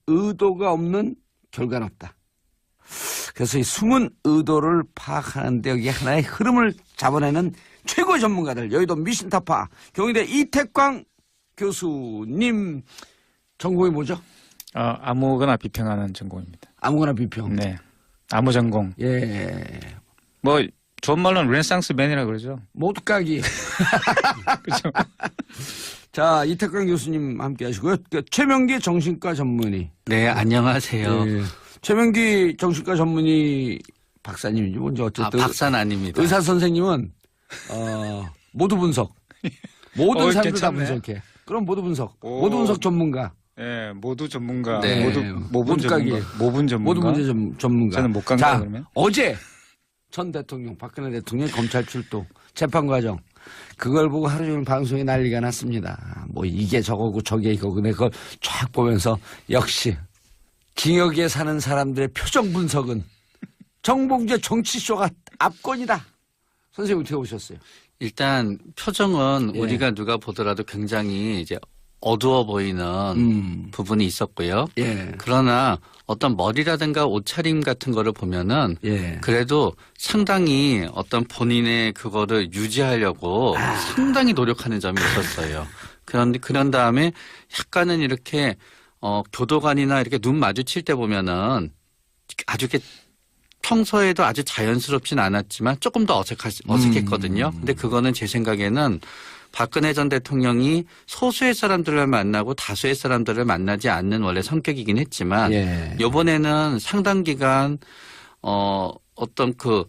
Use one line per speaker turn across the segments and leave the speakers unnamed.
의도가 없는 결과는 없다. 그래서 이 숨은 의도를 파악하는데 여기 하나의 흐름을 잡아내는 최고의 전문가들, 여의도 미신타파 경희대 이태광 교수님. 전공이 뭐죠?
아무거나 비평하는 전공입니다.
아무거나 비평.
네. 아무 전공.
예.
뭐 좋은 말로는 르네상스 맨이라 그러죠.
모두 까기.
그렇죠.
자, 이태광 교수님 함께 하시고요. 최명기 정신과 전문의.
네, 안녕하세요.
네. 최명기 정신과 전문의 박사님이지 뭔지 어쨌든.
박사는 아닙니다.
의사 선생님은 모두 분석. 모든 사람들 다
괜찮네.
분석해. 그럼 모두 분석. 모두 분석 전문가.
네, 모두 전문가.
네.
모분 전문가. 모분 전문가.
모두 문제 전문가.
저는 못 간다
자,
그러면.
어제 전 대통령 박근혜 대통령 검찰 출동 재판 과정 그걸 보고 하루 종일 방송에 난리가 났습니다. 뭐 이게 저거고 저게 이거고 근데 그걸 쫙 보면서 역시 징역에 사는 사람들의 표정 분석은 정봉주의 정치쇼가 압권이다. 선생님 어떻게 보셨어요?
일단 표정은
예.
우리가 누가 보더라도 굉장히 이제 어두워 보이는 부분이 있었고요.
예.
그러나 어떤 머리라든가 옷차림 같은 거를 보면은
예.
그래도 상당히 어떤 본인의 그거를 유지하려고 상당히 노력하는 점이 있었어요. 그런 다음에 약간은 이렇게 교도관이나 이렇게 눈 마주칠 때 보면은 아주 이렇게 평소에도 아주 자연스럽진 않았지만 조금 더 어색했거든요. 근데 그거는 제 생각에는 박근혜 전 대통령이 소수의 사람들을 만나고 다수의 사람들을 만나지 않는 원래 성격이긴 했지만
예.
이번에는 상당 기간 어떤 그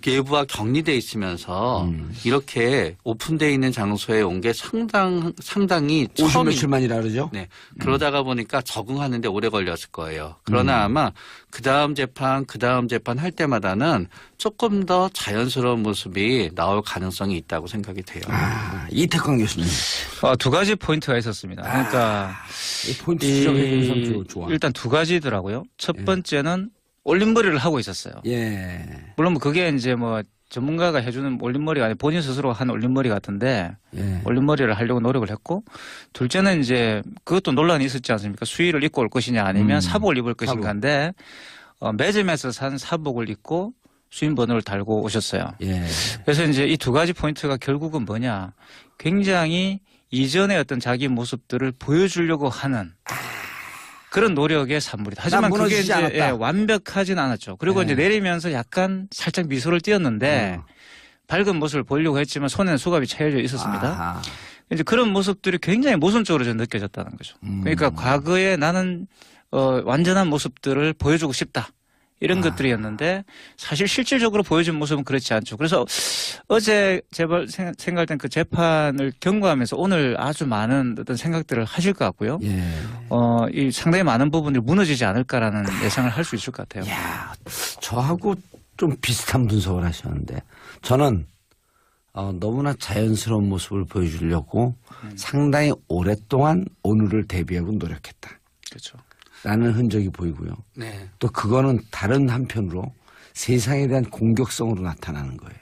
외부와 격리돼 있으면서 이렇게 오픈돼 있는 장소에 온 게 상당히
50 며칠 만이라 그러죠?
네. 그러다가 보니까 적응하는데 오래 걸렸을 거예요. 그러나 아마 그 다음 재판 할 때마다는 조금 더 자연스러운 모습이 나올 가능성이 있다고 생각이 돼요.
이태광 교수님.
두 가지 포인트가 있었습니다. 그러니까
이 포인트 지적해 주는 사람 좋아.
일단 두 가지더라고요. 첫 번째는 올림머리를 하고 있었어요.
예.
물론 그게 이제 뭐 전문가가 해주는 올림머리가 아니라 본인 스스로 한 올림머리 같은데
예.
올림머리를 하려고 노력을 했고 둘째는 이제 그것도 논란이 있었지 않습니까? 수의를 입고 올 것이냐 아니면 사복을 입을 것인가인데 매점에서 산 사복을 입고 수인 번호를 달고 오셨어요.
예.
그래서 이제 이 두 가지 포인트가 결국은 뭐냐? 굉장히 이전의 어떤 자기 모습들을 보여주려고 하는 그런 노력의 산물이다. 하지만 그게 이제 완벽하진 않았죠. 그리고 이제 내리면서 약간 살짝 미소를 띄었는데 밝은 모습을 보이려고 했지만 손에는 수갑이 차여져 있었습니다. 이제 그런 모습들이 굉장히 모순적으로 좀 느껴졌다는 거죠. 그러니까 과거에 나는 완전한 모습들을 보여주고 싶다. 이런 것들이었는데 사실 실질적으로 보여준 모습은 그렇지 않죠. 그래서 어제 제발 생각된 그 재판을 경고하면서 오늘 아주 많은 어떤 생각들을 하실 것 같고요.
예.
이 상당히 많은 부분들이 무너지지 않을까라는 예상을 할 수 있을 것 같아요.
야, 저하고 좀 비슷한 분석을 하셨는데 저는 너무나 자연스러운 모습을 보여주려고 상당히 오랫동안 오늘을 대비하고 노력했다.
그렇죠.
라는 흔적이 보이고요.
네.
또 그거는 다른 한편으로 세상에 대한 공격성으로 나타나는 거예요.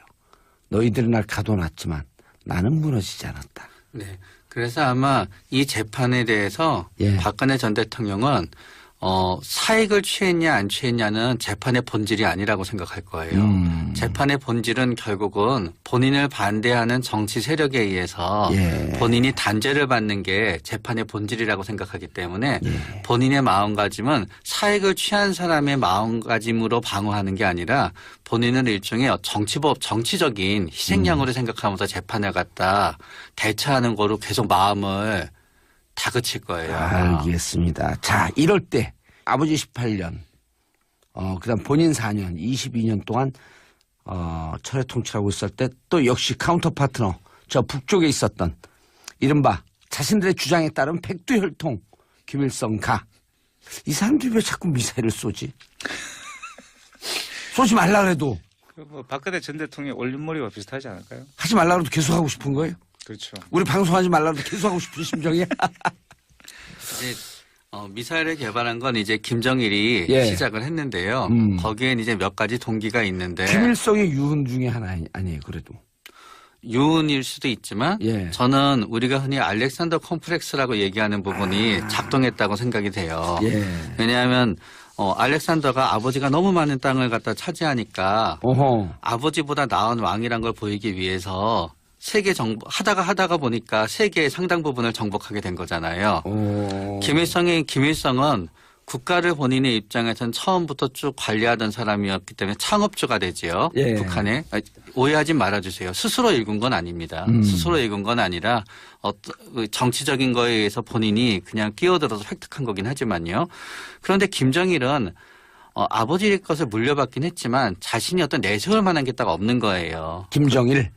너희들은 날 가둬놨지만 나는 무너지지 않았다.
네. 그래서 아마 이 재판에 대해서
예.
박근혜 전 대통령은 사익을 취했냐 안 취했냐는 재판의 본질이 아니라고 생각할 거예요. 재판의 본질은 결국은 본인을 반대하는 정치 세력에 의해서
예.
본인이 단죄를 받는 게 재판의 본질이라고 생각하기 때문에
예.
본인의 마음가짐은 사익을 취한 사람의 마음가짐으로 방어하는 게 아니라 본인은 일종의 정치적인 희생양으로 생각하면서 재판을 갖다 대처하는 거로 계속 마음을 다그칠 거예요.
알겠습니다. 자, 이럴 때 아버지 18년, 그다음 본인 4년, 22년 동안 철회 통치하고 있을 때 또 역시 카운터 파트너 저 북쪽에 있었던 이른바 자신들의 주장에 따른 백두혈통 김일성 가. 이 사람들이 왜 자꾸 미사일을 쏘지? 쏘지 말라 그래도.
뭐 박근혜 전 대통령 올림머리와 비슷하지 않을까요?
하지 말라 그래도 계속 하고 싶은 거예요?
그렇죠.
우리 방송하지 말라 그래도 계속 하고 싶은 심정이야?
이제 미사일을 개발한 건 이제 김정일이
예.
시작을 했는데요. 거기엔 이제 몇 가지 동기가 있는데
김일성의 유흥 중에 하나 아니에요, 그래도.
유언일 수도 있지만
예.
저는 우리가 흔히 알렉산더 콤플렉스라고 얘기하는 부분이 작동했다고 생각이 돼요.
예.
왜냐하면 알렉산더가 아버지가 너무 많은 땅을 갖다 차지하니까
어허.
아버지보다 나은 왕이란 걸 보이기 위해서 세계 하다가 보니까 세계의 상당 부분을 정복하게 된 거잖아요. 김일성은 국가를 본인의 입장에서는 처음부터 쭉 관리하던 사람이었기 때문에 창업주가 되지요.
예.
북한에. 오해하지 말아주세요. 스스로 읽은 건 아닙니다. 스스로 읽은 건 아니라 정치적인 거에 의해서 본인이 그냥 끼어들어서 획득한 거긴 하지만요. 그런데 김정일은 아버지의 것을 물려받긴 했지만 자신이 어떤 내세울 만한 게 딱 없는 거예요.
김정일.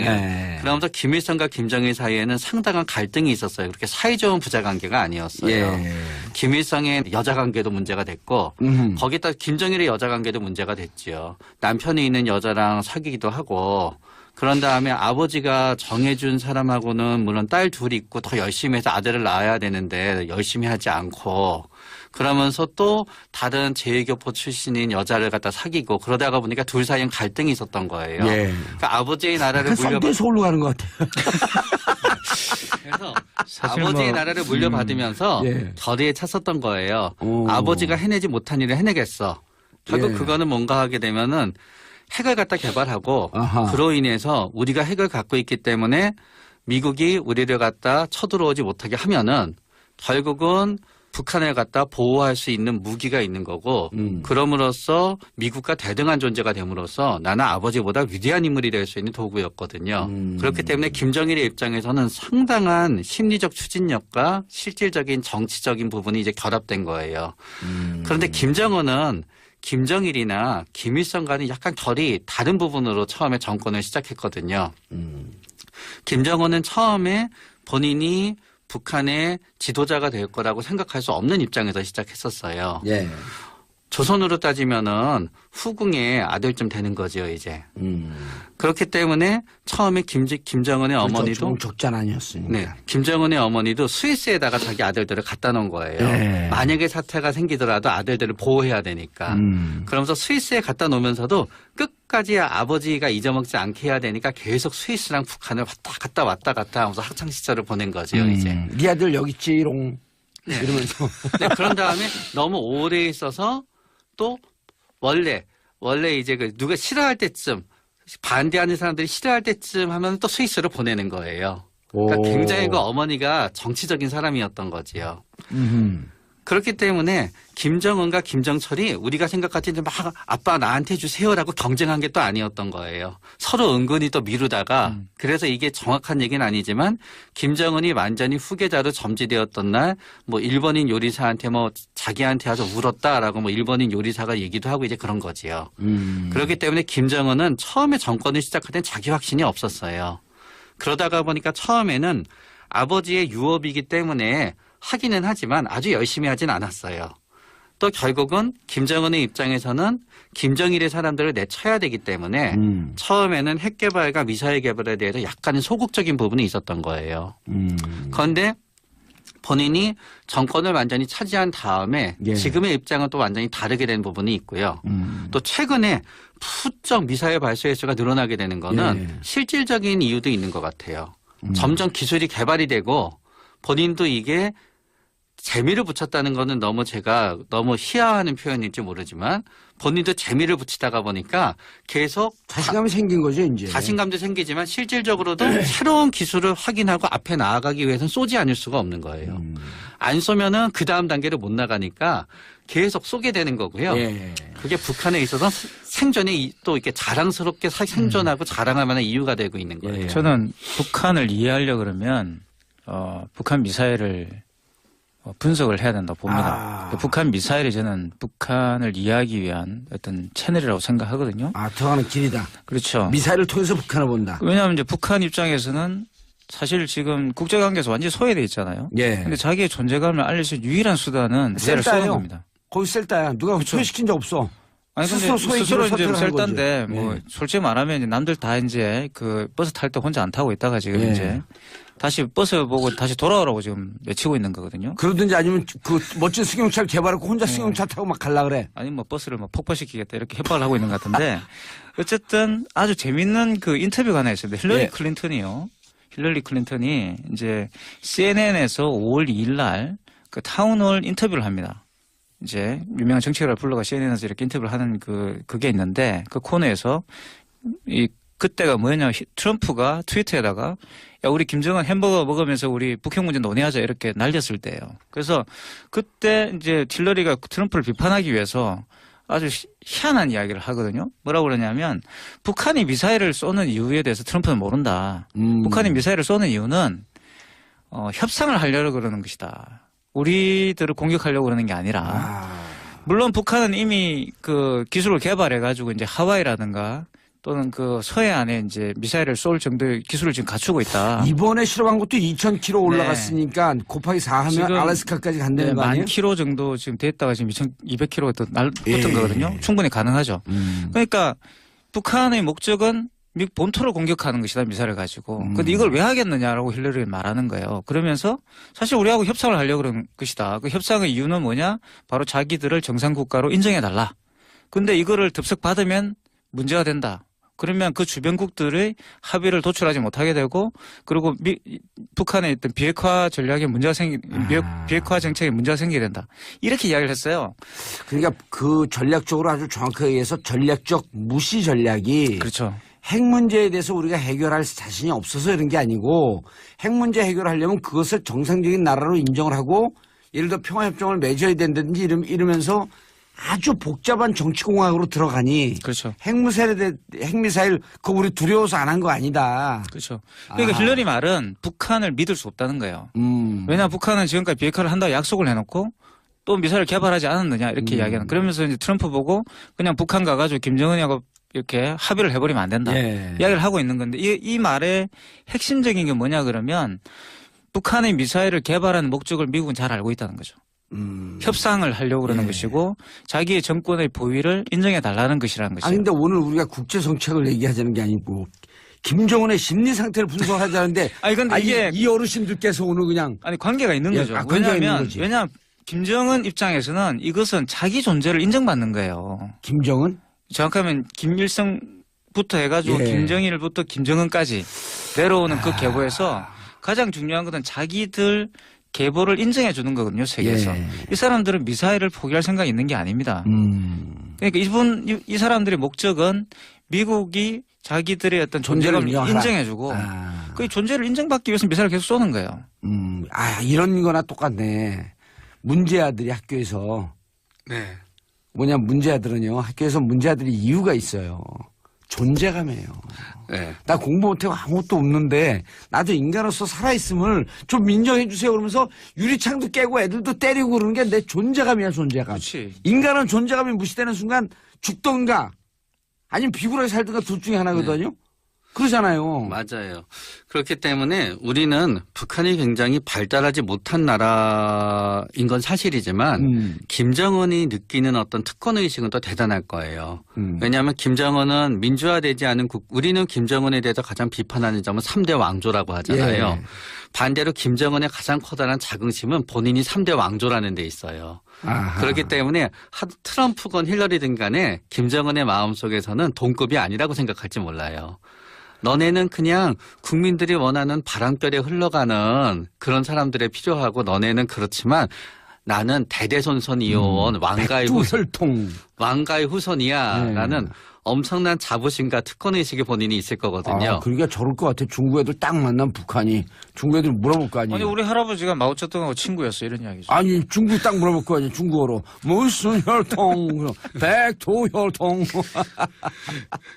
예. 그러면서 김일성과 김정일 사이에는 상당한 갈등이 있었어요. 그렇게 사이좋은 부자 관계가 아니었어요.
예.
김일성의 여자 관계도 문제가 됐고 거기다 김정일의 여자 관계도 문제가 됐지요. 남편이 있는 여자랑 사귀기도 하고 그런 다음에 아버지가 정해준 사람하고는 물론 딸 둘이 있고 더 열심히 해서 아들을 낳아야 되는데 열심히 하지 않고 그러면서 또 다른 제2교포 출신인 여자를 갖다 사귀고 그러다가 보니까 둘 사이엔 갈등이 있었던 거예요.
예.
그러니까 아버지의 나라를
썸띵 서울로 가는 것 같아요.
그래서
사실
아버지의 나라를 물려받으면서
예.
결의에 찼었던 거예요.
오.
아버지가 해내지 못한 일을 해내겠어. 결국
예.
그거는 뭔가 하게 되면은 핵을 갖다 개발하고
아하.
그로 인해서 우리가 핵을 갖고 있기 때문에 미국이 우리를 갖다 쳐들어오지 못하게 하면은 결국은 북한을 갖다 보호할 수 있는 무기가 있는 거고 그럼으로써 미국과 대등한 존재가 됨으로써 나는 아버지보다 위대한 인물이 될 수 있는 도구였거든요. 그렇기 때문에 김정일의 입장에서는 상당한 심리적 추진력과 실질적인 정치적인 부분이 이제 결합된 거예요. 그런데 김정은은 김정일이나 김일성과는 약간 결이 다른 부분으로 처음에 정권을 시작했거든요. 김정은은 처음에 본인이 북한의 지도자가 될 거라고 생각할 수 없는 입장에서 시작했었어요.
예.
조선으로 따지면은 후궁의 아들쯤 되는 거죠, 이제. 그렇기 때문에 처음에 김정은의 어머니도
적자 아니었으니까.
네, 김정은의 어머니도 스위스에다가 자기 아들들을 갖다 놓은 거예요.
네.
만약에 사태가 생기더라도 아들들을 보호해야 되니까. 그러면서 스위스에 갖다 놓으면서도 끝까지 아버지가 잊어먹지 않게 해야 되니까 계속 스위스랑 북한을 왔다 갔다 하면서 학창 시절을 보낸 거죠, 이제.
네 아들 여기 있지롱. 이러면서.
네, 그런 다음에 너무 오래 있어서 또 원래 이제 누가 싫어할 때쯤 반대하는 사람들이 싫어할 때쯤 하면 또 스위스로 보내는 거예요. 그러니까 굉장히 그 어머니가 정치적인 사람이었던 거지요. 그렇기 때문에 김정은과 김정철이 우리가 생각하기에는 막 아빠 나한테 주세요라고 경쟁한 게 또 아니었던 거예요. 서로 은근히 또 미루다가 그래서 이게 정확한 얘기는 아니지만 김정은이 완전히 후계자로 점지되었던 날 뭐 일본인 요리사한테 뭐 자기한테 와서 울었다라고 뭐 일본인 요리사가 얘기도 하고 이제 그런 거지요. 그렇기 때문에 김정은은 처음에 정권을 시작할 땐 자기 확신이 없었어요. 그러다가 보니까 처음에는 아버지의 유업이기 때문에 하기는 하지만 아주 열심히 하진 않았어요. 또 결국은 김정은의 입장에서는 김정일의 사람들을 내쳐야 되기 때문에 처음에는 핵 개발과 미사일 개발에 대해서 약간의 소극적인 부분이 있었던 거예요. 그런데 본인이 정권을 완전히 차지한 다음에
예.
지금의 입장은 또 완전히 다르게 된 부분이 있고요. 또 최근에 푸쩍 미사일 발사 횟수가 늘어나게 되는 거는
예.
실질적인 이유도 있는 것 같아요. 점점 기술이 개발이 되고 본인도 이게 재미를 붙였다는 거는 제가 너무 희화하는 표현일지 모르지만 본인도 재미를 붙이다가 보니까 계속
자신감이 생긴 거죠, 이제.
자신감도 생기지만 실질적으로도 새로운 기술을 확인하고 앞에 나아가기 위해서는 쏘지 않을 수가 없는 거예요. 안 쏘면은 그 다음 단계를 못 나가니까 계속 쏘게 되는 거고요.
예.
그게 북한에 있어서 생존에 또 이렇게 자랑스럽게 생존하고 자랑할 만한 이유가 되고 있는 거예요.
예.
저는 북한을 이해하려 그러면 북한 미사일을 분석을 해야 된다고 봅니다. 북한 미사일이 저는 북한을 이해하기 위한 어떤 채널이라고 생각하거든요.
들어가는 길이다.
그렇죠.
미사일을 통해서 북한을 본다.
왜냐하면 이제 북한 입장에서는 사실 지금 국제관계에서 완전히 소외돼 있잖아요.
예.
근데 자기의 존재감을 알릴 수 있는 유일한 수단은 미사일을 쏘는
셀다예요.
겁니다.
거기 셀다야. 누가 소외시킨 적 없어.
아니 근데 스스로 이제 셀다인데 뭐
예.
솔직히 말하면 이제 남들 다 이제 그 버스 탈 때 혼자 안 타고 있다가 지금
예.
이제 다시 버스 보고 다시 돌아오라고 지금 외치고 있는 거거든요.
그러든지 아니면 그 멋진 승용차를 개발하고 혼자 승용차 타고 막 갈라 그래.
아니 뭐 버스를 뭐 폭파시키겠다 이렇게 협박을 하고 있는 것 같은데 어쨌든 아주 재밌는 그 인터뷰가 하나 있습니다. 힐러리
예.
클린턴이요. 힐러리 클린턴이 이제 CNN에서 5월 2일 날 그 타운홀 인터뷰를 합니다. 이제 유명한 정치가를 불러가 CNN에서 이렇게 인터뷰를 하는 그게 있는데 그 코너에서 그때가 뭐냐 트럼프가 트위터에다가 야 우리 김정은 햄버거 먹으면서 우리 북핵 문제 논의하자 이렇게 날렸을 때예요. 그래서 그때 이제 힐러리가 트럼프를 비판하기 위해서 아주 희한한 이야기를 하거든요. 뭐라고 그러냐면 북한이 미사일을 쏘는 이유에 대해서 트럼프는 모른다. 북한이 미사일을 쏘는 이유는 협상을 하려고 그러는 것이다. 우리들을 공격하려고 그러는 게 아니라 물론 북한은 이미 그 기술을 개발해 가지고 이제 하와이라든가 또는 그 서해안에 이제 미사일을 쏠 정도의 기술을 지금 갖추고 있다.
이번에 실험한 것도 2,000km 올라갔으니까 곱하기 4 하면 알래스카까지 간다는 거 아니에요?
10,000km 정도 지금 됐다가 지금 2,200km가 또 붙은 거거든요. 충분히 가능하죠. 그러니까 북한의 목적은 미국 본토를 공격하는 것이다 미사일을 가지고. 그런데 이걸 왜 하겠느냐라고 힐러리가 말하는 거예요. 그러면서 사실 우리하고 협상을 하려고 그러는 것이다. 그 협상의 이유는 뭐냐? 바로 자기들을 정상국가로 인정해달라. 근데 이거를 덥석 받으면 문제가 된다. 그러면 그 주변국들의 합의를 도출하지 못하게 되고 그리고 북한의 어떤 비핵화 전략에 비핵화 정책에 문제가 생기게 된다. 이렇게 이야기를 했어요.
그러니까 그 전략적으로 아주 정확하게 얘기해서 전략적 무시 전략이
그렇죠.
핵 문제에 대해서 우리가 해결할 자신이 없어서 이런 게 아니고 핵 문제 해결하려면 그것을 정상적인 나라로 인정을 하고 예를 들어 평화협정을 맺어야 된다든지 이러면서 아주 복잡한 정치공학으로 들어가니
그렇죠.
핵미사일 그거 우리 두려워서 안 한 거 아니다.
그렇죠. 그러니까 힐러리 말은 북한을 믿을 수 없다는 거예요. 왜냐하면 북한은 지금까지 비핵화를 한다고 약속을 해놓고 또 미사일을 개발하지 않았느냐 이렇게 이야기하는. 그러면서 이제 트럼프 보고 그냥 북한 가가지고 김정은하고 이렇게 합의를 해버리면 안 된다.
예.
이야기를 하고 있는 건데 이 말의 핵심적인 게 뭐냐 그러면 북한의 미사일을 개발하는 목적을 미국은 잘 알고 있다는 거죠. 협상을 하려고 그러는 것이고 자기의 정권의 보위를 인정해 달라는 것이라는 것이죠.
아니 근데 오늘 우리가 국제 정책을 얘기하자는 게 아니고 김정은의 심리 상태를 분석하자는데
아니 근데 이게
이 어르신들께서 오늘 그냥
아니 관계가 있는 거죠. 왜냐하면 김정은 입장에서는 이것은 자기 존재를 인정받는 거예요.
김정은?
정확하면 김일성부터 해가지고
예.
김정일부터 김정은까지 내려오는 그 계보에서 가장 중요한 것은 자기들 계보를 인정해 주는 거거든요, 세계에서.
예.
이 사람들은 미사일을 포기할 생각이 있는 게 아닙니다. 그러니까 이 사람들의 목적은 미국이 자기들의 어떤 존재감을 인정해 주고 그 존재를 인정받기 위해서 미사일을 계속 쏘는 거예요.
이런 거나 똑같네. 문제아들이 학교에서
네.
문제아들은요. 학교에서 문제아들이 이유가 있어요. 존재감이에요.
네.
나 공부 못하고 아무것도 없는데 나도 인간으로서 살아있음을 좀 인정해 주세요 그러면서 유리창도 깨고 애들도 때리고 그러는 게 내 존재감이야 존재감.
그렇지.
인간은 존재감이 무시되는 순간 죽던가 아니면 비굴하게 살던가 둘 중에 하나거든요. 그러잖아요.
맞아요. 그렇기 때문에 우리는 북한이 굉장히 발달하지 못한 나라인 건 사실이지만 김정은이 느끼는 어떤 특권의식은 또 대단할 거예요. 왜냐하면 김정은은 민주화되지 않은 우리는 김정은에 대해서 가장 비판하는 점은 3대 왕조라고 하잖아요.
예.
반대로 김정은의 가장 커다란 자긍심은 본인이 3대 왕조라는 데 있어요.
아하.
그렇기 때문에 트럼프건 힐러리든 간에 김정은의 마음속에서는 동급이 아니라고 생각할지 몰라요. 너네는 그냥 국민들이 원하는 바람결에 흘러가는 그런 사람들에 필요하고 너네는 그렇지만 나는 대대손손 이어온 왕가의 후손이야.
네.
라는 엄청난 자부심과 특권의식이 본인이 있을 거거든요.
그러니까 저럴 것 같아. 중국 애들 딱 만난 북한이 중국 애들 물어볼 거 아니에요.
아니 우리 할아버지가 마오쩌둥하고 친구였어 이런 이야기죠.
아니 중국 딱 물어볼 거 아니에요. 중국어로 무슨 혈통 백두혈통.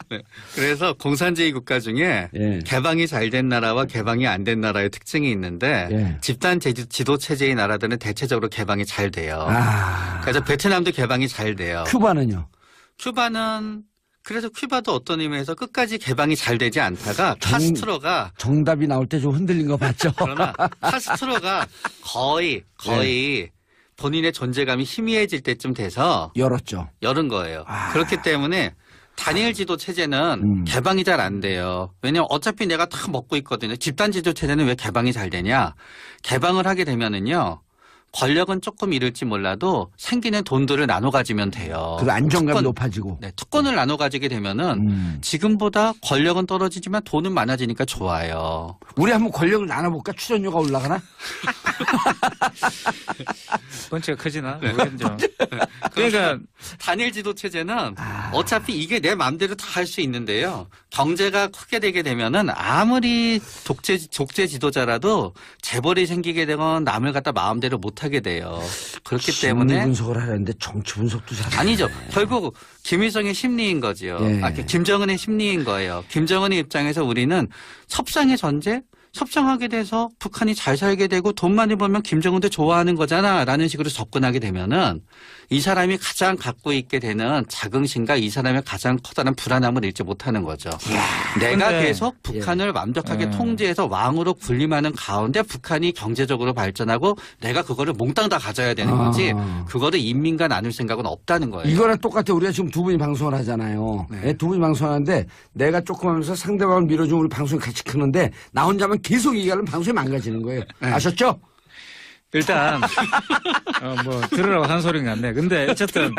네. 그래서 공산주의 국가 중에
예.
개방이 잘 된 나라와 개방이 안 된 나라의 특징이 있는데
예.
집단 지도 체제의 나라들은 대체적으로 개방이 잘 돼요. 그래서 베트남도 개방이 잘 돼요.
큐바는요?
큐바는 그래서 큐바도 어떤 의미에서 끝까지 개방이 잘 되지 않다가 카스트로가
정답이 나올 때 좀 흔들린 거 봤죠?
그러나 카스트로가 거의 본인의 존재감이 희미해질 때쯤 돼서
열었죠.
열은 거예요. 그렇기 때문에 단일 지도 체제는 개방이 잘 안 돼요. 왜냐면 어차피 내가 다 먹고 있거든요. 집단 지도 체제는 왜 개방이 잘 되냐? 개방을 하게 되면은요. 권력은 조금 잃을지 몰라도 생기는 돈들을 나눠 가지면 돼요.
그 안정감이 높아지고.
네, 특권을 나눠 가지게 되면은 지금보다 권력은 떨어지지만 돈은 많아지니까 좋아요.
우리 한번 권력을 나눠볼까? 출연료가 올라가나?
번째가 커지나? 모르겠죠. 그러니까
단일 지도 체제는 어차피 이게 내 마음대로 다 할 수 있는데요. 경제가 크게 되게 되면은 아무리 독재 지도자라도 재벌이 생기게 되건 남을 갖다 마음대로 못 하게 돼요. 그렇기 때문에
심리 분석을 하려는데 정치 분석도 잘
아니죠. 결국 김일성의 심리인 거지요.
예.
김정은의 심리인 거예요. 김정은의 입장에서 우리는 섭상의 전제? 협상하게 돼서 북한이 잘 살게 되고 돈 많이 벌면 김정은도 좋아하는 거잖아 라는 식으로 접근하게 되면은 이 사람이 가장 갖고 있게 되는 자긍심과 이 사람의 가장 커다란 불안함을 잃지 못하는 거죠. 내가 계속 북한을 완벽하게 통제해서 왕으로 군림하는 가운데 북한이 경제적으로 발전하고 내가 그거를 몽땅 다 가져야 되는 거지 그거를 인민과 나눌 생각은 없다는 거예요.
이거랑 똑같아. 우리가 지금 두 분이 방송을 하잖아요. 네. 두 분이 방송하는데 내가 조금 하면서 상대방을 밀어주면 우리 방송이 같이 크는데 나 혼자만 계속 얘기하면 방송이 망가지는 거예요. 네. 아셨죠?
일단 뭐 들으라고 한 소리는 같네. 근데 어쨌든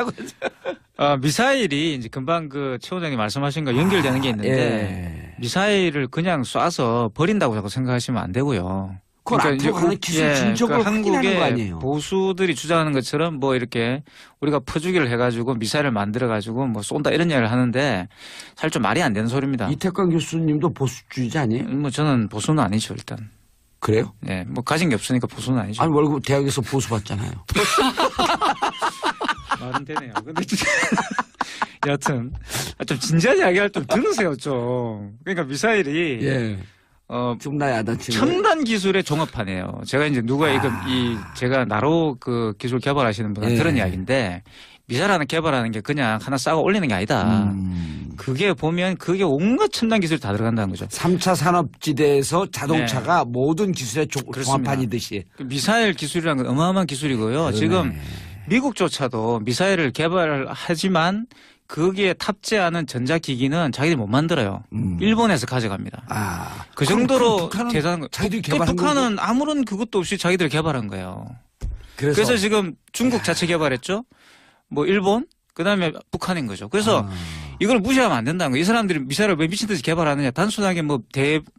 미사일이 이제 금방 그 최 원장님 말씀하신 거 연결되는 게 있는데 미사일을 그냥 쏴서 버린다고 자꾸 생각하시면 안 되고요.
그건
그러니까
앞으로 가는 기술 진척을 확인하는 거 아니에요.
보수들이 주장하는 것처럼 뭐 이렇게 우리가 퍼주기를 해가지고 미사일을 만들어가지고 뭐 쏜다 이런 이야기를 하는데 사실 좀 말이 안 되는 소리입니다.
이태광 교수님도 보수주의자 아니에요?
뭐 저는 보수는 아니죠 일단.
그래요?
네, 뭐 가진 게 없으니까 보수는 아니죠.
아니 월급 대학에서 보수 받잖아요.
말은 되네요. 근데 진짜 여하튼 좀 진지한 이야기할 좀 들으세요 좀. 그러니까 미사일이
중나 야단 친구.
첨단 기술의 종합판이에요. 제가 이제 제가 나로 그 기술 개발하시는 분한테 들은 이야기인데 미사일 하나 개발하는 게 그냥 하나 싸고 올리는 게 아니다. 그게 보면 그게 온갖 첨단 기술이 다 들어간다는 거죠.
3차 산업지대에서 자동차가 모든 기술의 종합판이듯이.
미사일 기술이라는 건 어마어마한 기술이고요.
그러네. 지금
미국조차도 미사일을 개발하지만 거기에 탑재하는 전자기기는 자기들이 못 만들어요. 일본에서 가져갑니다. 그 정도로 대단한 거.
자기들이 개발한
북한은 아무런 그것도 없이 자기들이 개발한 거예요. 그래서 지금 중국 자체 개발했죠. 뭐 일본, 그다음에 북한인 거죠. 그래서 이걸 무시하면 안 된다는 거예요. 이 사람들이 미사일을 왜 미친 듯이 개발하느냐. 단순하게 뭐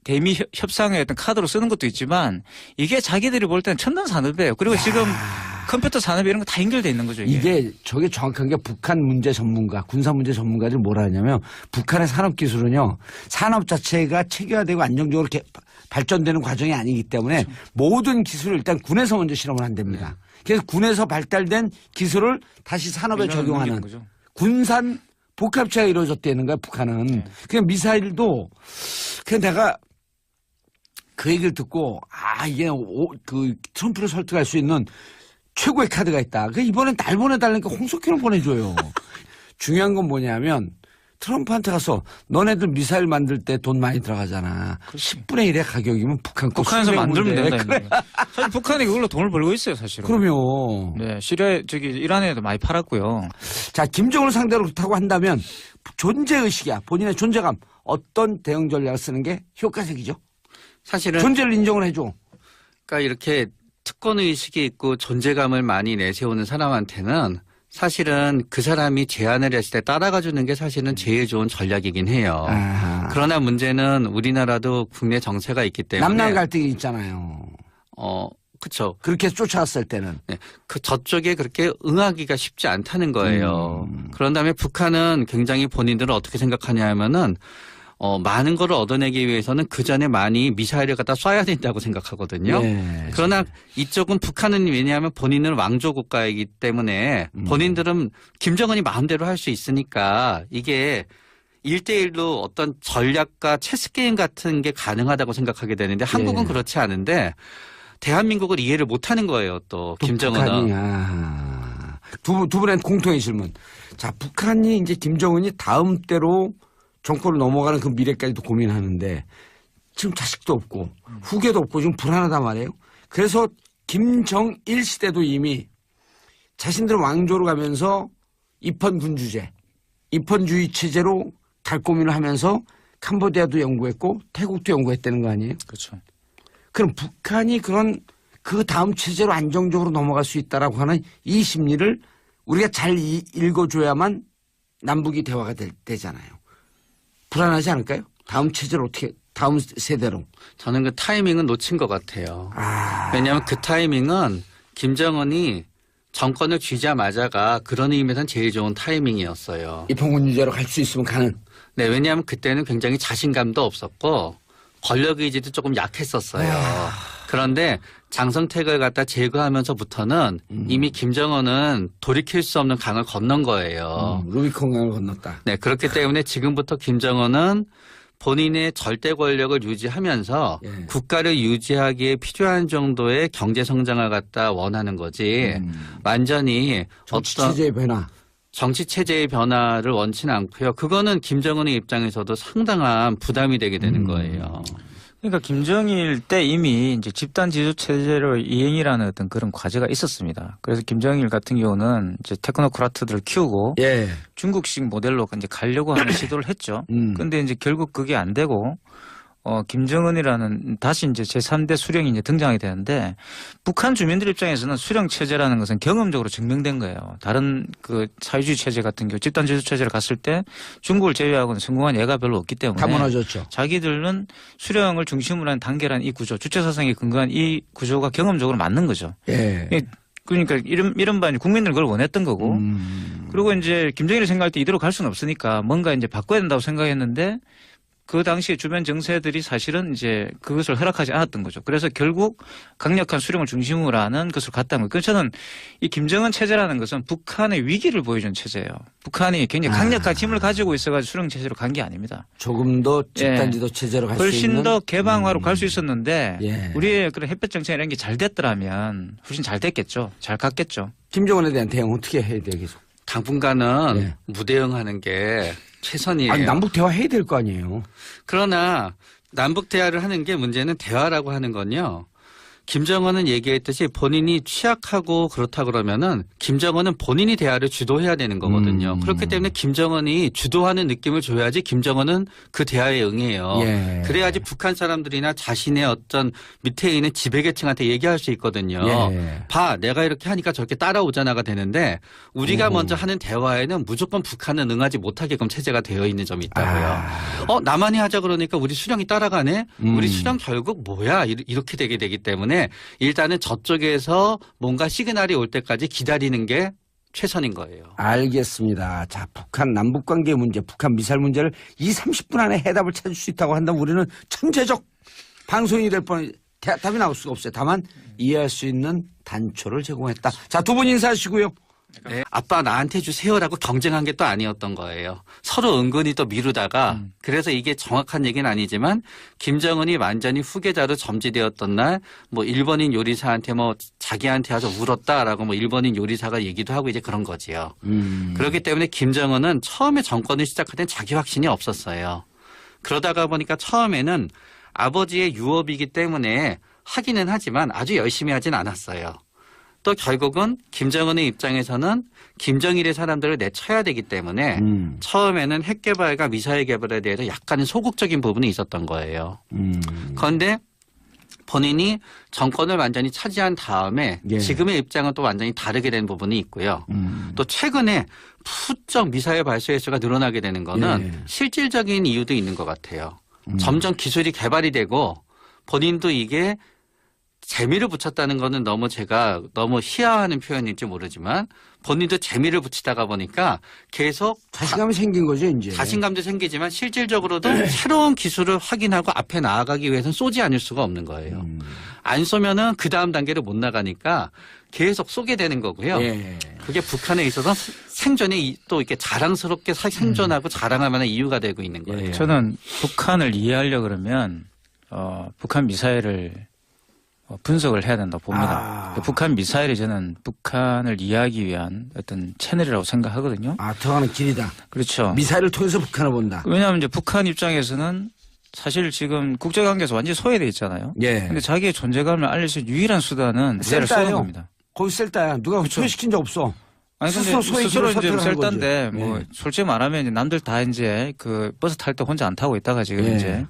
대미 협상의 어떤 카드로 쓰는 것도 있지만 이게 자기들이 볼 때는 첨단 산업이에요. 그리고 지금 컴퓨터 산업 이런 거 다 연결돼 있는 거죠.
이게 저게 정확한 게 북한 문제 전문가, 군사 문제 전문가들이 뭐라 하냐면 북한의 산업 기술은요. 산업 자체가 체계화되고 안정적으로 발전되는 과정이 아니기 때문에 모든 기술을 일단 군에서 먼저 실험을 한답니다. 그래서 군에서 발달된 기술을 다시 산업에 적용하는 군산 복합체가 이루어졌다는 거야, 북한은. 그냥 미사일도 그냥 내가 그 얘기를 듣고 이게 트럼프를 설득할 수 있는 최고의 카드가 있다. 이번엔 날 보내달라니까 홍석현을 보내줘요. 중요한 건 뭐냐면 트럼프한테 가서 너네들 미사일 만들 때 돈 많이 들어가잖아. 10분의 1의 가격이면
북한에서 만들면 된다. 그래. 사실 북한이 그걸로 돈을 벌고 있어요, 사실은.
그럼요.
네, 이란에도 많이 팔았고요.
자, 김정은을 상대로 그렇다고 한다면 존재의식이야. 본인의 존재감. 어떤 대응 전략을 쓰는 게 효과적이죠?
사실은
존재를 인정을 해줘.
그러니까 이렇게 특권의식이 있고 존재감을 많이 내세우는 사람한테는 사실은 그 사람이 제안을 했을 때 따라가 주는 게 사실은 제일 좋은 전략이긴 해요. 그러나 문제는 우리나라도 국내 정세가 있기 때문에
남남 갈등이 있잖아요.
그렇죠.
그렇게 쫓아왔을 때는
네, 그 저쪽에 그렇게 응하기가 쉽지 않다는 거예요. 그런 다음에 북한은 굉장히 본인들은 어떻게 생각하냐 하면은 많은 거를 얻어내기 위해서는 그 전에 많이 미사일을 갖다 쏴야 된다고 생각하거든요. 네. 그러나 이쪽은 북한은 왜냐하면 본인은 왕조 국가이기 때문에 본인들은 김정은이 마음대로 할 수 있으니까 이게 1대1로 어떤 전략과 체스 게임 같은 게 가능하다고 생각하게 되는데 한국은 그렇지 않은데 대한민국을 이해를 못하는 거예요. 또 김정은은.
두 분의 공통의 질문. 자, 북한이 이제 김정은이 다음 때로 정권을 넘어가는 그 미래까지도 고민하는데 지금 자식도 없고 후계도 없고 지금 불안하단 말이에요. 그래서 김정일 시대도 이미 자신들은 왕조로 가면서 입헌 군주제 입헌주의 체제로 갈 고민을 하면서 캄보디아도 연구했고 태국도 연구했다는 거 아니에요?
그렇죠.
그럼 북한이 그런 그 다음 체제로 안정적으로 넘어갈 수 있다라고 하는 이 심리를 우리가 잘 읽어줘야만 남북이 대화가 되잖아요. 불안하지 않을까요? 다음 체제를 어떻게 다음 세대로.
저는 그 타이밍은 놓친 것 같아요. 왜냐하면 그 타이밍은 김정은이 정권을 쥐자마자가 그런 의미에서는 제일 좋은 타이밍이었어요.
입헌군 유제로 갈 수 있으면 가는.
네, 왜냐하면 그때는 굉장히 자신감도 없었고 권력 의지도 조금 약했었어요. 그런데 장성택을 갖다 제거하면서부터는 이미 김정은은 돌이킬 수 없는 강을 건넌 거예요.
루비콘 강을 건넜다.
네, 그렇기 때문에 지금부터 김정은은 본인의 절대 권력을 유지하면서
예.
국가를 유지하기에 필요한 정도의 경제 성장을 갖다 원하는 거지 완전히
정치
어떤
체제의 변화.
정치 체제의 변화를 원치는 않고요. 그거는 김정은의 입장에서도 상당한 부담이 되게 되는 거예요.
그러니까 김정일 때 이미 이제 집단 지주 체제로 이행이라는 어떤 그런 과제가 있었습니다. 그래서 김정일 같은 경우는 이제 테크노크라트들을 키우고
예.
중국식 모델로 이제 가려고 하는 시도를 했죠. 근데 이제 결국 그게 안 되고 김정은이라는 다시 이제 제3대 수령이 이제 등장하게 되는데 북한 주민들 입장에서는 수령 체제라는 것은 경험적으로 증명된 거예요. 다른 그 사회주의 체제 같은 경우 집단 지주 체제를 갔을 때 중국을 제외하고는 성공한 예가 별로 없기 때문에
다 무너졌죠.
자기들은 수령을 중심으로 한 단계란 이 구조, 주체 사상에 근거한 이 구조가 경험적으로 맞는 거죠.
예.
그러니까 이른바 국민들 그걸 원했던 거고 그리고 이제 김정일이 생각할 때 이대로 갈 수는 없으니까 뭔가 이제 바꿔야 된다고 생각했는데 그 당시에 주변 정세들이 사실은 이제 그것을 허락하지 않았던 거죠. 그래서 결국 강력한 수령을 중심으로 하는 것을 갔다는 거예요. 그래서 저는 이 김정은 체제라는 것은 북한의 위기를 보여준 체제예요. 북한이 굉장히 강력한 힘을 가지고 있어가지고 수령 체제로 간 게 아닙니다.
조금 더 집단지도 체제로 갈 수 있는.
훨씬 더 개방화로 갈 수 있었는데
예.
우리의 그런 햇볕 정책 이런 게 잘 됐더라면 훨씬 잘 됐겠죠. 잘 갔겠죠.
김정은에 대한 대응 어떻게 해야 돼요? 계속.
당분간은
예.
무대응하는 게 최선이에요.
아니, 남북 대화 해야 될 거 아니에요.
그러나 남북 대화를 하는 게 문제는 대화라고 하는 건요. 김정은은 얘기했듯이 본인이 취약하고 그렇다 그러면은 김정은은 본인이 대화를 주도해야 되는 거거든요. 그렇기 때문에 김정은이 주도하는 느낌을 줘야지 김정은은 그 대화에 응해요.
예.
그래야지 북한 사람들이나 자신의 어떤 밑에 있는 지배계층한테 얘기할 수 있거든요.
예.
봐, 내가 이렇게 하니까 저렇게 따라오잖아가 되는데 우리가 먼저 하는 대화에는 무조건 북한은 응하지 못하게끔 체제가 되어 있는 점이 있다고요. 나만이 하자 그러니까 우리 수령이 따라가네. 우리 수령 결국 뭐야 이렇게 되게 되기 때문에 일단은 저쪽에서 뭔가 시그널이 올 때까지 기다리는 게 최선인 거예요.
알겠습니다. 자, 북한 남북관계 문제, 북한 미사일 문제를 30분 안에 해답을 찾을 수 있다고 한다면 우리는 천재적 방송이 될 뻔, 답이 나올 수가 없어요. 다만 이해할 수 있는 단초를 제공했다. 자, 두 분 인사하시고요.
네, 아빠 나한테 주세요라고 경쟁한 게 또 아니었던 거예요. 서로 은근히 또 미루다가 그래서 이게 정확한 얘기는 아니지만 김정은이 완전히 후계자로 점지되었던 날 뭐 일본인 요리사한테 뭐 자기한테 와서 울었다라고 뭐 일본인 요리사가 얘기도 하고 이제 그런 거지요. 그렇기 때문에 김정은은 처음에 정권을 시작할 땐 자기 확신이 없었어요. 그러다가 보니까 처음에는 아버지의 유업이기 때문에 하기는 하지만 아주 열심히 하진 않았어요. 또 결국은 김정은의 입장에서는 김정일의 사람들을 내쳐야 되기 때문에 처음에는 핵 개발과 미사일 개발에 대해서 약간은 소극적인 부분이 있었던 거예요. 그런데 본인이 정권을 완전히 차지한 다음에
예.
지금의 입장은 또 완전히 다르게 된 부분이 있고요. 또 최근에 푸쩍 미사일 발사 횟수가 늘어나게 되는 거는
예.
실질적인 이유도 있는 것 같아요. 점점 기술이 개발이 되고 본인도 이게 재미를 붙였다는 거는 제가 너무 희화하는 표현일지 모르지만 본인도 재미를 붙이다가 보니까 계속
자신감이 생긴 거죠, 이제.
자신감도 생기지만 실질적으로도 새로운 기술을 확인하고 앞에 나아가기 위해서는 쏘지 않을 수가 없는 거예요. 안 쏘면은 그 다음 단계를 못 나가니까 계속 쏘게 되는 거고요.
예.
그게 북한에 있어서 생존에 또 이렇게 자랑스럽게 생존하고 자랑할 만한 이유가 되고 있는 거예요.
저는 북한을 이해하려 그러면 북한 미사일을 분석을 해야 된다고 봅니다. 북한 미사일이 저는 북한을 이해하기 위한 어떤 채널이라고 생각하거든요.
들어가는 길이다.
그렇죠.
미사일을 통해서 북한을 본다.
왜냐하면 이제 북한 입장에서는 사실 지금 국제관계에서 완전히 소외돼 있잖아요.
예.
근데 자기의 존재감을 알릴 수 있는 유일한 수단은 미사일을 쏘는 겁니다.
거기 셀다야. 누가 소외시킨 적 없어.
아니 근데
스스로
스스로
소액으로
이제
선택을 한 거지.
셀단데 뭐
예.
솔직히 말하면 이제 남들 다 이제 그 버스 탈 때 혼자 안 타고 있다가 지금
예.
이제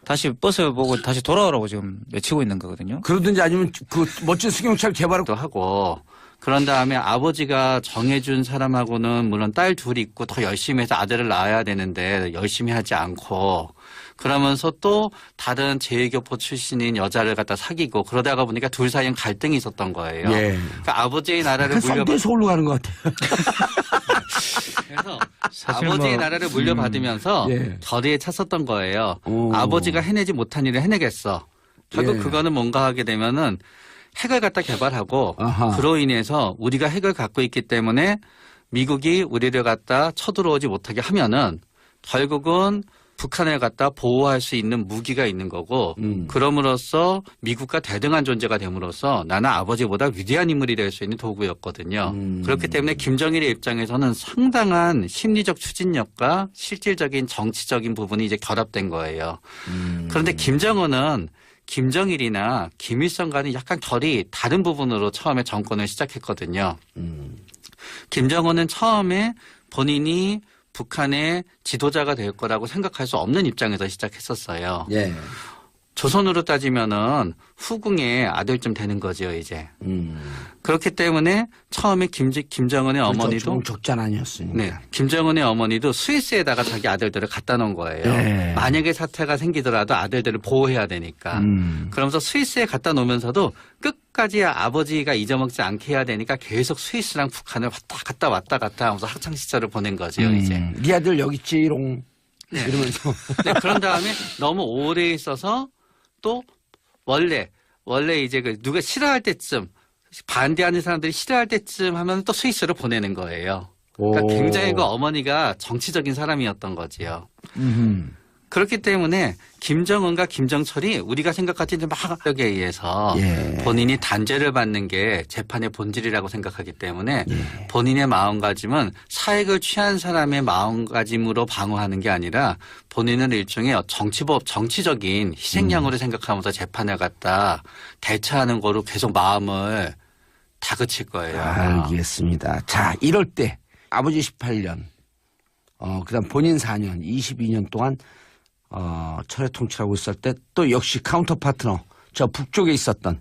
다시 버스 보고 다시 돌아오라고 지금 외치고 있는 거거든요.
그러든지 아니면 그 멋진 승용차를 개발을
또 하고 그런 다음에 아버지가 정해준 사람하고는 물론 딸 둘이 있고 더 열심히 해서 아들을 낳아야 되는데 열심히 하지 않고 그러면서 또 다른 제2교포 출신인 여자를 갖다 사귀고 그러다가 보니까 둘 사이엔 갈등이 있었던 거예요.
예.
그러니까 아버지의 나라를
그 썸띵 서울로 가는 것 같아요.
그래서
사실
아버지의
뭐,
나라를 물려받으면서
예.
결의에 찼었던 거예요.
오.
아버지가 해내지 못한 일을 해내겠어. 결국
예.
그거는 뭔가 하게 되면은 핵을 갖다 개발하고
아하.
그로 인해서 우리가 핵을 갖고 있기 때문에 미국이 우리를 갖다 쳐들어오지 못하게 하면은 결국은 북한을 갖다 보호할 수 있는 무기가 있는 거고 그럼으로써 미국과 대등한 존재가 됨으로써 나는 아버지보다 위대한 인물이 될 수 있는 도구였거든요. 그렇기 때문에 김정일의 입장에서는 상당한 심리적 추진력과 실질적인 정치적인 부분이 이제 결합된 거예요. 그런데 김정은은 김정일이나 김일성과는 약간 결이 다른 부분으로 처음에 정권을 시작했거든요. 김정은은 처음에 본인이 북한의 지도자가 될 거라고 생각할 수 없는 입장에서 시작했었어요.
예.
조선으로 따지면은 후궁의 아들쯤 되는 거죠, 이제. 그렇기 때문에 처음에 김정은의 어머니도
조금 적잖 아니었으니까.
네, 김정은의 어머니도 스위스에다가 자기 아들들을 갖다 놓은 거예요.
네.
만약에 사태가 생기더라도 아들들을 보호해야 되니까. 그러면서 스위스에 갖다 놓으면서도 끝까지 아버지가 잊어먹지 않게 해야 되니까 계속 스위스랑 북한을 왔다 갔다 하면서 학창 시절을 보낸 거죠, 이제.
네 아들 여기 있지롱. 이러면서.
네, 그런 다음에 너무 오래 있어서 또 원래 이제 그 누가 싫어할 때쯤 반대하는 사람들이 싫어할 때쯤 하면 또 스위스로 보내는 거예요. 그러니까
오.
굉장히 그 어머니가 정치적인 사람이었던 거지요. 그렇기 때문에 김정은과 김정철이 우리가 생각하지 막력에 의해서
예.
본인이 단죄를 받는 게 재판의 본질이라고 생각하기 때문에
예.
본인의 마음가짐은 사익을 취한 사람의 마음가짐으로 방어하는 게 아니라 본인은 일종의 정치적인 희생양으로 생각하면서 재판을 갖다 대처하는 거로 계속 마음을 다그칠 거예요.
알겠습니다. 자, 이럴 때 아버지 18년, 그다음 본인 4년, 22년 동안 철회 통치하고 있을 때 또 역시 카운터 파트너 저 북쪽에 있었던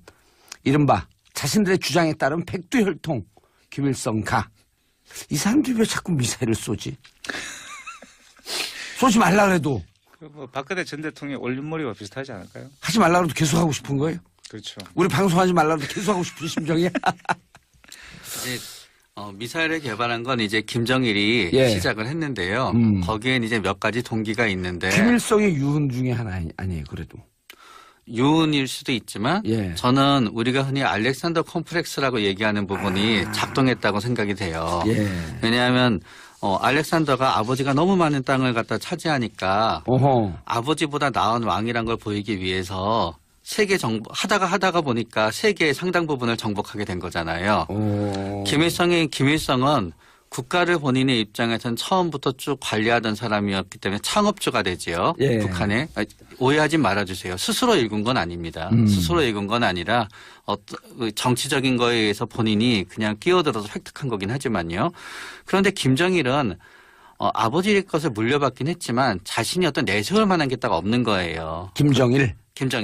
이른바 자신들의 주장에 따른 백두혈통 김일성 가. 이 사람들이 왜 자꾸 미사일을 쏘지? 쏘지 말라 그래도
뭐 박근혜 전 대통령의 올림머리와 비슷하지 않을까요?
하지 말라 그래도 계속 하고 싶은 거예요?
그렇죠.
우리 방송하지 말라 그래도 계속 하고 싶은 심정이야?
이제 미사일을 개발한 건 이제 김정일이
예.
시작을 했는데요. 거기엔 이제 몇 가지 동기가 있는데
김일성의 유흥 중에 하나 아니에요, 그래도.
유은일 수도 있지만
예.
저는 우리가 흔히 알렉산더 콤플렉스라고 얘기하는 부분이 작동했다고 생각이 돼요.
예.
왜냐하면 알렉산더가 아버지가 너무 많은 땅을 갖다 차지하니까
어허.
아버지보다 나은 왕이란 걸 보이기 위해서 세계 하다가 보니까 세계의 상당 부분을 정복하게 된 거잖아요. 김일성은 국가를 본인의 입장에서는 처음부터 쭉 관리하던 사람이었기 때문에 창업주가 되지요.
예.
북한에. 오해하지 말아주세요. 스스로 읽은 건 아닙니다. 스스로 읽은 건 아니라 정치적인 거에 의해서 본인이 그냥 끼어들어서 획득한 거긴 하지만요. 그런데 김정일은 아버지의 것을 물려받긴 했지만 자신이 어떤 내세울 만한 게 딱 없는 거예요.
김정일.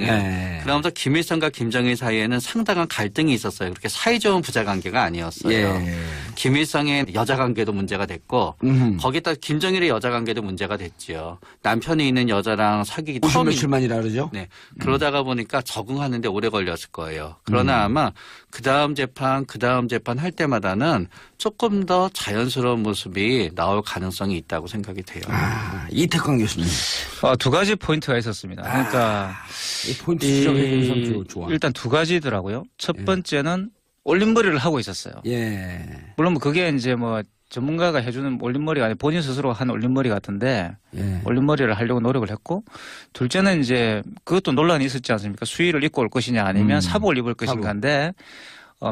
예. 그러면서 김일성과 김정일 사이에는 상당한 갈등이 있었어요. 그렇게 사이좋은 부자관계가 아니었어요.
예.
김일성의 여자관계도 문제가 됐고 거기다 김정일의 여자관계도 문제가 됐지요. 남편이 있는 여자랑 사귀기
50
처음이
며칠만이라 그러죠?
네. 그러다가 보니까 적응하는데 오래 걸렸을 거예요. 그러나 아마 그 다음 재판 할 때마다는 조금 더 자연스러운 모습이 나올 가능성이 있다고 생각이 돼요.
이태광 교수님.
두 가지 포인트가 있었습니다. 그러니까
이 포인트 지적해 주는 사람 좋아.
일단 두 가지더라고요. 첫 번째는 올림머리를 하고 있었어요.
예.
물론 그게 이제 뭐 전문가가 해주는 올림머리가 아니라 본인 스스로 한 올림머리 같은데
예.
올림머리를 하려고 노력을 했고 둘째는 이제 그것도 논란이 있었지 않습니까? 수의를 입고 올 것이냐 아니면 사복을 입을 것인가인데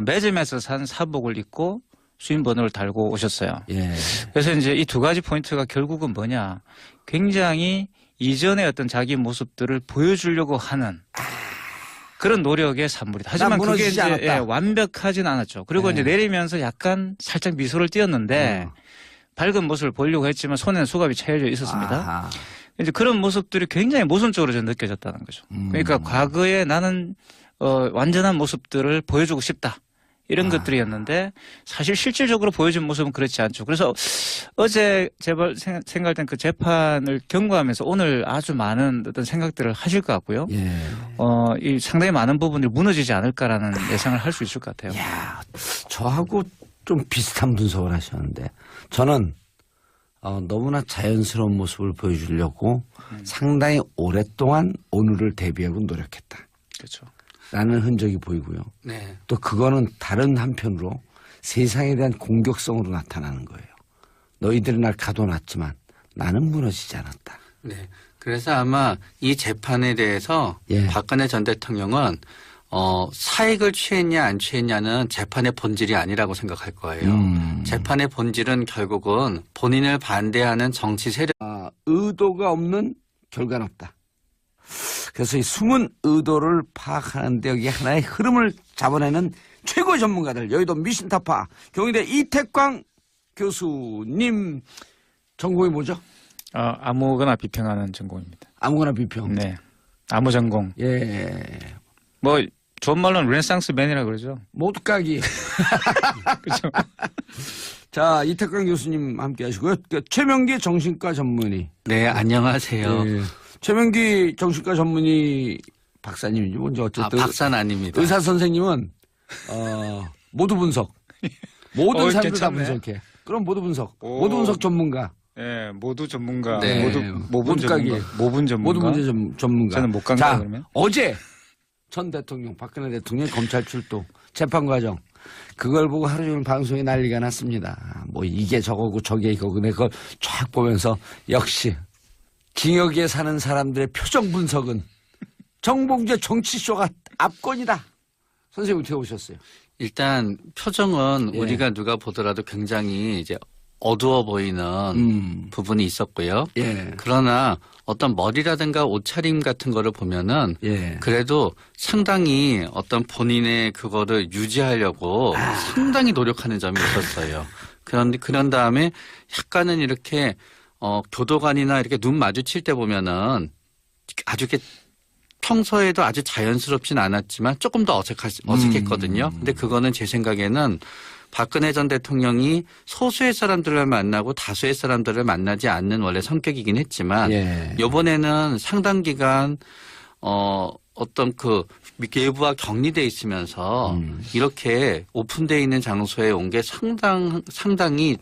매점에서 산 사복을 입고 수인 번호를 달고 오셨어요.
예.
그래서 이제 이 두 가지 포인트가 결국은 뭐냐? 굉장히 이전의 어떤 자기 모습들을 보여주려고 하는 그런 노력의 산물이다. 하지만 그게
무너지지
이제
않았다.
완벽하진 않았죠. 그리고 이제 내리면서 약간 살짝 미소를 띄었는데 밝은 모습을 보이려고 했지만 손에는 수갑이 차여져 있었습니다.
아하.
이제 그런 모습들이 굉장히 모순적으로 좀 느껴졌다는 거죠. 그러니까 과거에 나는 완전한 모습들을 보여주고 싶다. 이런 것들이었는데 사실 실질적으로 보여준 모습은 그렇지 않죠. 그래서 어제 제발 생각할 땐 그 재판을 경고하면서 오늘 아주 많은 어떤 생각들을 하실 것 같고요.
예.
이 상당히 많은 부분들이 무너지지 않을까라는 예상을 할 수 있을 것 같아요.
야, 저하고 좀 비슷한 분석을 하셨는데 저는 너무나 자연스러운 모습을 보여주려고 상당히 오랫동안 오늘을 대비하고 노력했다.
그렇죠.
라는 흔적이 보이고요.
네.
또 그거는 다른 한편으로 세상에 대한 공격성으로 나타나는 거예요. 너희들이 날 가둬놨지만 나는 무너지지 않았다.
네. 그래서 아마 이 재판에 대해서
예.
박근혜 전 대통령은 사익을 취했냐 안 취했냐는 재판의 본질이 아니라고 생각할 거예요. 재판의 본질은 결국은 본인을 반대하는 정치 세력.
의도가 없는 결과는 없다. 그래서 이 숨은 의도를 파악하는데 여기 하나의 흐름을 잡아내는 최고의 전문가들, 여의도 미신타파 경희대 이태광 교수님 전공이 뭐죠?
아무거나 비평하는 전공입니다.
아무거나 비평.
네. 아무 전공.
예.
뭐 좋은 말로는 르네상스 맨이라 그러죠.
모두 까기.
그렇죠.
자, 이태광 교수님 함께 하시고요. 최명기 정신과 전문의.
네, 안녕하세요.
예. 최명기 정신과 전문의 박사님이지 뭔지 어쨌든
박사는 아닙니다.
의사 선생님은 모두 분석. 모든 사람들 다
괜찮네.
분석해. 그럼 모두 분석. 모두 분석 전문가.
네, 모두 전문가.
네.
모분
까기.
전문가. 모분 전문가.
모두 문제 전문가.
저는 못 간다
자,
그러면.
어제 전 대통령 박근혜 대통령 검찰 출동 재판 과정 그걸 보고 하루 종일 방송에 난리가 났습니다. 뭐 이게 저거고 저게 이거고 내가 그걸 쫙 보면서 역시 징역에 사는 사람들의 표정 분석은 정봉재 정치쇼가 압권이다. 선생님 어떻게 보셨어요?
일단 표정은
예.
우리가 누가 보더라도 굉장히 이제 어두워 보이는 부분이 있었고요.
예.
그러나 어떤 머리라든가 옷차림 같은 거를 보면은
예.
그래도 상당히 어떤 본인의 그거를 유지하려고 상당히 노력하는 점이 있었어요. 그런 다음에 약간은 이렇게 교도관이나 이렇게 눈 마주칠 때 보면은 아주 이렇게 평소에도 아주 자연스럽진 않았지만 조금 더 어색했거든요. 근데 그거는 제 생각에는 박근혜 전 대통령이 소수의 사람들을 만나고 다수의 사람들을 만나지 않는 원래 성격이긴 했지만
예.
이번에는 상당 기간 어떤 그 외부와 격리돼 있으면서 이렇게 오픈돼 있는 장소에 온 게 상당히